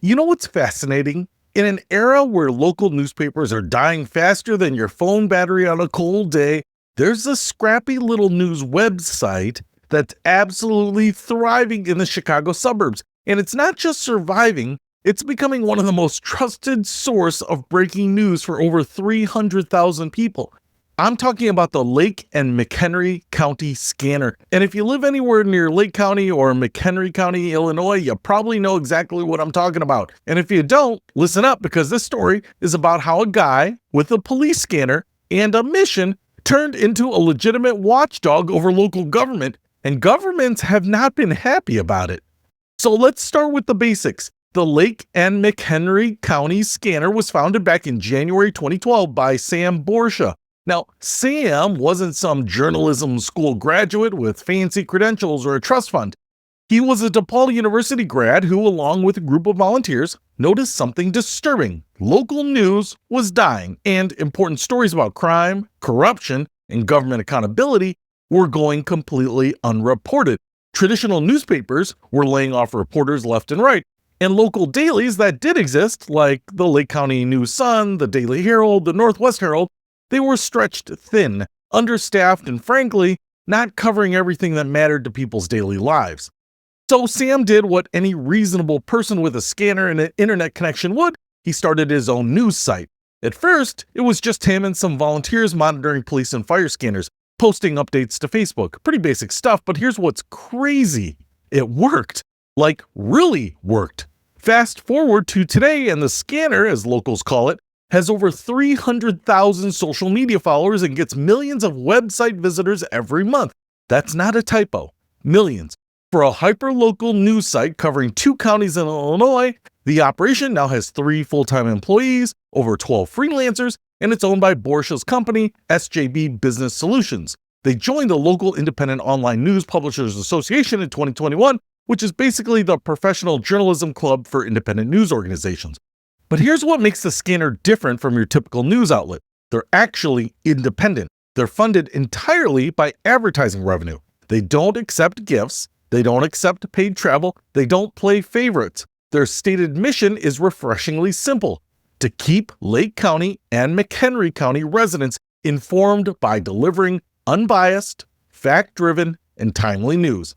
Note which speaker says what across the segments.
Speaker 1: You know what's fascinating? In an era where local newspapers are dying faster than your phone battery on a cold day, there's a scrappy little news website that's absolutely thriving in the Chicago suburbs. And it's not just surviving, it's becoming one of the most trusted source of breaking news for over 300,000 people. I'm talking about the Lake and McHenry County Scanner. And if you live anywhere near Lake County or McHenry County, Illinois, you probably know exactly what I'm talking about. And if you don't, listen up, because this story is about how a guy with a police scanner and a mission turned into a legitimate watchdog over local government, and governments have not been happy about it. So let's start with the basics. The Lake and McHenry County Scanner was founded back in January 2012 by Sam Borsha. Now, Sam wasn't some journalism school graduate with fancy credentials or a trust fund. He was a DePaul University grad who, along with a group of volunteers, noticed something disturbing. Local news was dying, and important stories about crime, corruption, and government accountability were going completely unreported. Traditional newspapers were laying off reporters left and right, and local dailies that did exist, like the Lake County News Sun, the Daily Herald, the Northwest Herald, they were stretched thin, understaffed, and frankly, not covering everything that mattered to people's daily lives. So Sam did what any reasonable person with a scanner and an internet connection would. He started his own news site. At first, it was just him and some volunteers monitoring police and fire scanners, posting updates to Facebook. Pretty basic stuff, but here's what's crazy. It worked. Like, really worked. Fast forward to today, and the scanner, as locals call it, has over 300,000 social media followers and gets millions of website visitors every month. That's not a typo. Millions. For a hyper-local news site covering 2 counties in Illinois, the operation now has 3 full-time employees, over 12 freelancers, and it's owned by Borsha's company, SJB Business Solutions. They joined the local Independent Online News Publishers Association in 2021, which is basically the professional journalism club for independent news organizations. But here's what makes the scanner different from your typical news outlet. They're actually independent. They're funded entirely by advertising revenue. They don't accept gifts. They don't accept paid travel. They don't play favorites. Their stated mission is refreshingly simple: to keep Lake County and McHenry County residents informed by delivering unbiased, fact-driven, and timely news.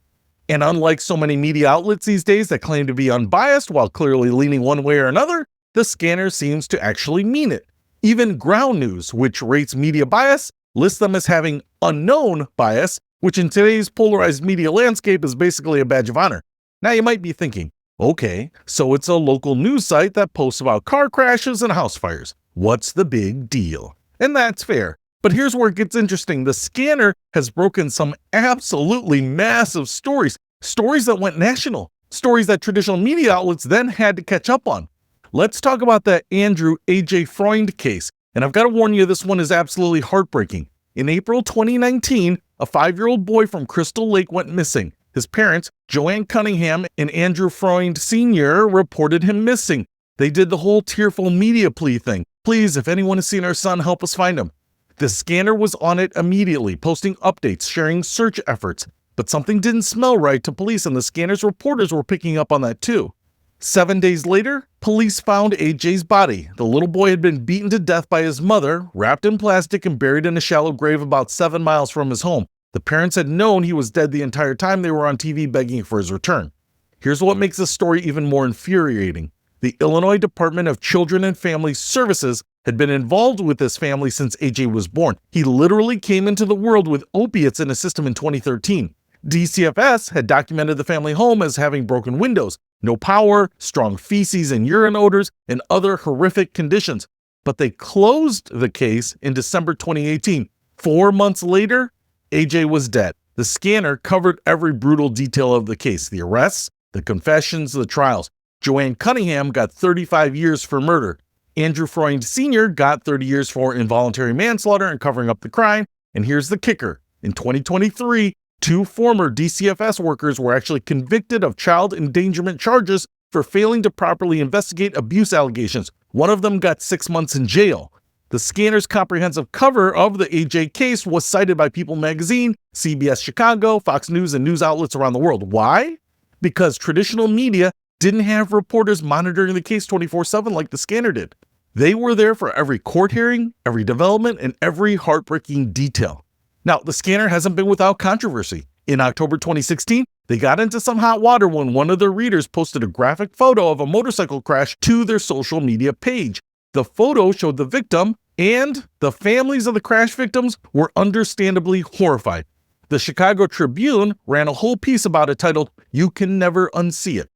Speaker 1: And unlike so many media outlets these days that claim to be unbiased while clearly leaning one way or another, the scanner seems to actually mean it. Even Ground News, which rates media bias, lists them as having unknown bias, which in today's polarized media landscape is basically a badge of honor. Now you might be thinking, okay, so it's a local news site that posts about car crashes and house fires. What's the big deal? And that's fair. But here's where it gets interesting. The scanner has broken some absolutely massive stories that went national, stories that traditional media outlets then had to catch up on. Let's talk about the Andrew A.J. Freund case. And I've got to warn you, this one is absolutely heartbreaking. In April 2019, a 5-year-old boy from Crystal Lake went missing. His parents, Joanne Cunningham and Andrew Freund Sr., reported him missing. They did the whole tearful media plea thing. Please, if anyone has seen our son, help us find him. The scanner was on it immediately, posting updates, sharing search efforts. But something didn't smell right to police, and the scanner's reporters were picking up on that too. 7 days later, police found AJ's body. The little boy had been beaten to death by his mother, wrapped in plastic and buried in a shallow grave about 7 miles from his home. The parents had known he was dead the entire time they were on TV begging for his return. Here's what makes this story even more infuriating. The Illinois Department of Children and Family Services had been involved with this family since AJ was born. He literally came into the world with opiates in his system in 2013. DCFS had documented the family home as having broken windows, no power, strong feces and urine odors, and other horrific conditions. But they closed the case in December 2018. 4 months later, AJ was dead. The scanner covered every brutal detail of the case: the arrests, the confessions, the trials. Joanne Cunningham got 35 years for murder. Andrew Freund Sr. got 30 years for involuntary manslaughter and covering up the crime. And here's the kicker. In 2023, 2 former DCFS workers were actually convicted of child endangerment charges for failing to properly investigate abuse allegations. One of them got 6 months in jail. The scanner's comprehensive cover of the AJ case was cited by People magazine, CBS Chicago, Fox News, and news outlets around the world. Why? Because traditional media didn't have reporters monitoring the case 24/7 like the scanner did. They were there for every court hearing, every development, and every heartbreaking detail. Now, the scanner hasn't been without controversy. In October 2016, they got into some hot water when one of their readers posted a graphic photo of a motorcycle crash to their social media page. The photo showed the victim, and the families of the crash victims were understandably horrified. The Chicago Tribune ran a whole piece about it titled, "You Can Never Unsee It."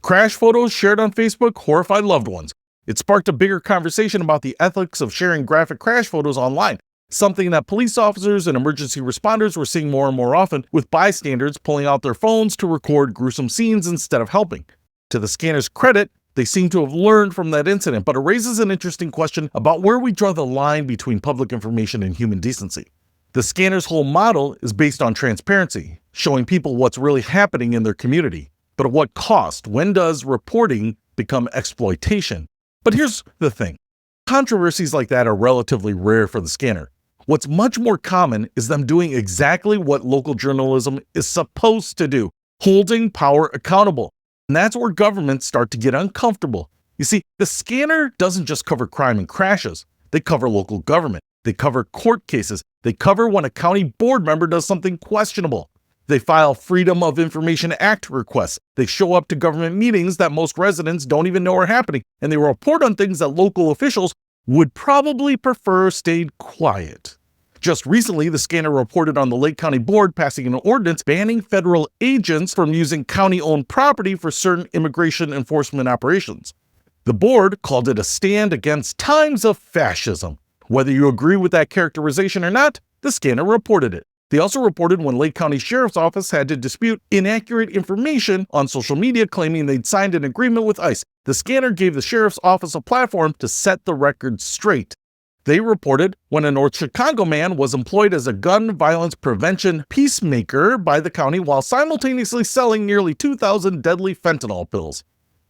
Speaker 1: Crash photos shared on Facebook horrified loved ones. It sparked a bigger conversation about the ethics of sharing graphic crash photos online, something that police officers and emergency responders were seeing more and more often, with bystanders pulling out their phones to record gruesome scenes instead of helping. To the scanner's credit, they seem to have learned from that incident, but it raises an interesting question about where we draw the line between public information and human decency. The scanner's whole model is based on transparency, showing people what's really happening in their community. But at what cost? When does reporting become exploitation? But here's the thing. Controversies like that are relatively rare for the scanner. What's much more common is them doing exactly what local journalism is supposed to do, holding power accountable. And that's where governments start to get uncomfortable. You see, the scanner doesn't just cover crime and crashes. They cover local government. They cover court cases. They cover when a county board member does something questionable. They file Freedom of Information Act requests. They show up to government meetings that most residents don't even know are happening. And they report on things that local officials would probably prefer stayed quiet. Just recently, the scanner reported on the Lake County Board passing an ordinance banning federal agents from using county-owned property for certain immigration enforcement operations. The board called it a stand against times of fascism. Whether you agree with that characterization or not, the scanner reported it. They also reported when Lake County Sheriff's Office had to dispute inaccurate information on social media claiming they'd signed an agreement with ICE. The scanner gave the Sheriff's Office a platform to set the record straight. They reported when a North Chicago man was employed as a gun violence prevention peacemaker by the county while simultaneously selling nearly 2,000 deadly fentanyl pills.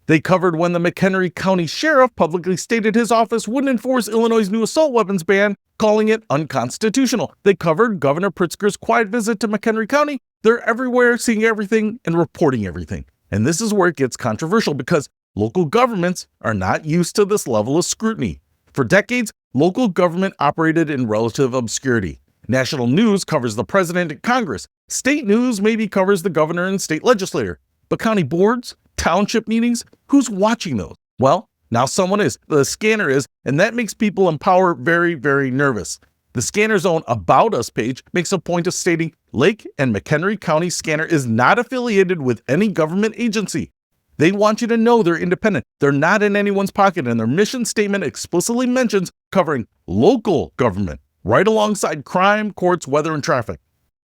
Speaker 1: They covered when the McHenry County Sheriff publicly stated his office wouldn't enforce Illinois' new assault weapons ban, calling it unconstitutional. They covered Governor Pritzker's quiet visit to McHenry County. They're everywhere, seeing everything and reporting everything. And this is where it gets controversial because local governments are not used to this level of scrutiny. For decades, local government operated in relative obscurity. National news covers the president and Congress. State news maybe covers the governor and state legislator. But county boards, township meetings, who's watching those? Well, now someone is. The scanner is, and that makes people in power very, very nervous. The scanner's own About Us page makes a point of stating Lake and McHenry County Scanner is not affiliated with any government agency. They want you to know they're independent. They're not in anyone's pocket, and their mission statement explicitly mentions covering local government, right alongside crime, courts, weather, and traffic.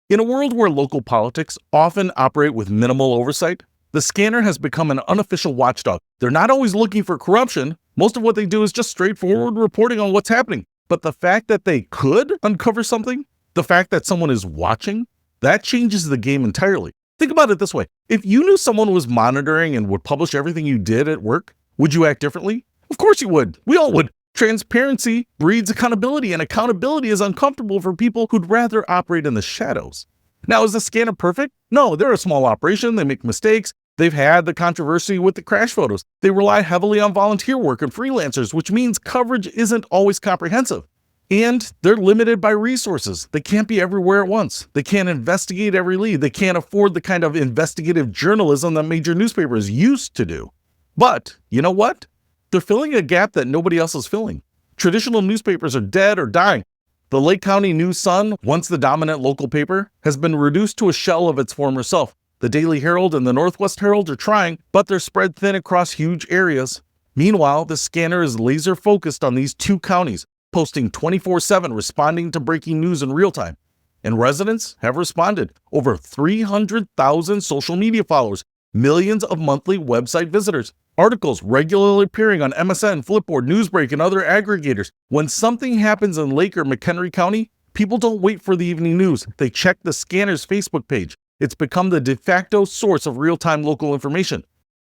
Speaker 1: In a world where local politics often operate with minimal oversight, the scanner has become an unofficial watchdog. They're not always looking for corruption. Most of what they do is just straightforward reporting on what's happening. But the fact that they could uncover something, the fact that someone is watching, that changes the game entirely. Think about it this way. If you knew someone was monitoring and would publish everything you did at work, would you act differently? Of course you would. We all would. Transparency breeds accountability, and accountability is uncomfortable for people who'd rather operate in the shadows. Now, is the scanner perfect? No, they're a small operation. They make mistakes. They've had the controversy with the crash photos. They rely heavily on volunteer work and freelancers, which means coverage isn't always comprehensive. And they're limited by resources. They can't be everywhere at once. They can't investigate every lead. They can't afford the kind of investigative journalism that major newspapers used to do. But you know what? They're filling a gap that nobody else is filling. Traditional newspapers are dead or dying. The Lake County News-Sun, once the dominant local paper, has been reduced to a shell of its former self. The Daily Herald and the Northwest Herald are trying, but they're spread thin across huge areas. Meanwhile, the scanner is laser focused on these two counties, posting 24/7, responding to breaking news in real time. And residents have responded. Over 300,000 social media followers, millions of monthly website visitors, articles regularly appearing on MSN, Flipboard, Newsbreak, and other aggregators. When something happens in Lake or McHenry County, people don't wait for the evening news. They check the scanner's Facebook page. It's become the de facto source of real-time local information.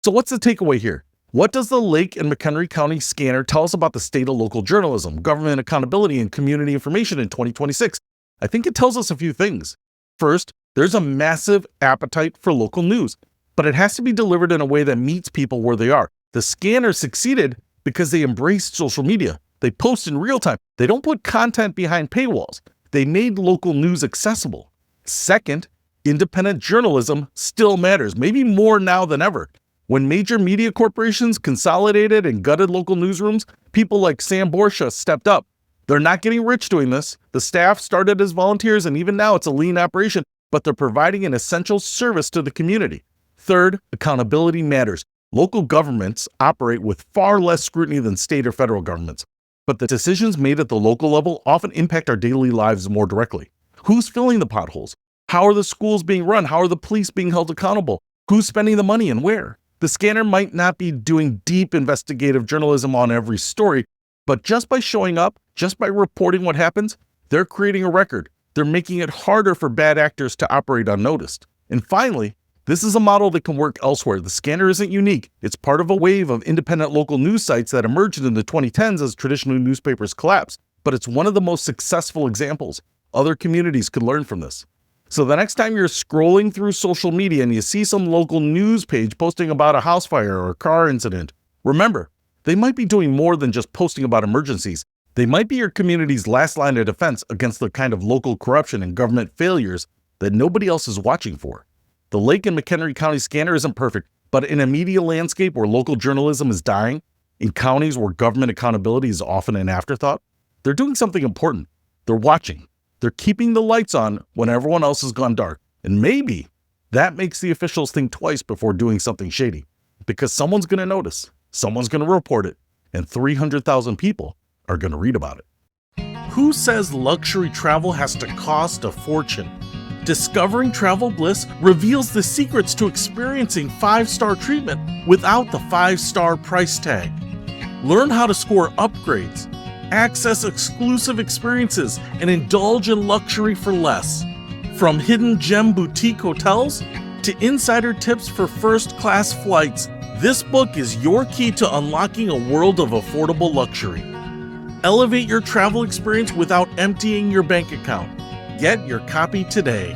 Speaker 1: So what's the takeaway here? What does the Lake and McHenry County scanner tell us about the state of local journalism, government accountability, and community information in 2026? I think it tells us a few things. First, there's a massive appetite for local news. but it has to be delivered in a way that meets people where they are. The scanners succeeded because they embraced social media. They post in real time. They don't put content behind paywalls. They made local news accessible. Second, independent journalism still matters, maybe more now than ever. When major media corporations consolidated and gutted local newsrooms, people like Sam Borsha stepped up. They're not getting rich doing this. The staff started as volunteers, and even now it's a lean operation, but they're providing an essential service to the community. Third, accountability matters. Local governments operate with far less scrutiny than state or federal governments, but the decisions made at the local level often impact our daily lives more directly. Who's filling the potholes? How are the schools being run? How are the police being held accountable? Who's spending the money and where? The scanner might not be doing deep investigative journalism on every story, but just by showing up, just by reporting what happens, they're creating a record. They're making it harder for bad actors to operate unnoticed. And finally, this is a model that can work elsewhere. The scanner isn't unique. It's part of a wave of independent local news sites that emerged in the 2010s as traditional newspapers collapsed. But it's one of the most successful examples. Other communities could learn from this. So the next time you're scrolling through social media and you see some local news page posting about a house fire or a car incident, remember, they might be doing more than just posting about emergencies. They might be your community's last line of defense against the kind of local corruption and government failures that nobody else is watching for. The Lake and McHenry County scanner isn't perfect, but in a media landscape where local journalism is dying, in counties where government accountability is often an afterthought, they're doing something important. They're watching. They're keeping the lights on when everyone else has gone dark. And maybe that makes the officials think twice before doing something shady, because someone's going to notice, someone's going to report it, and 300,000 people are going to read about it. Who says luxury travel has to cost a fortune? Discovering Travel Bliss reveals the secrets to experiencing 5-star treatment without the 5-star price tag. Learn how to score upgrades, access exclusive experiences, and indulge in luxury for less. From hidden gem boutique hotels to insider tips for first-class flights, this book is your key to unlocking a world of affordable luxury. Elevate your travel experience without emptying your bank account. Get your copy today.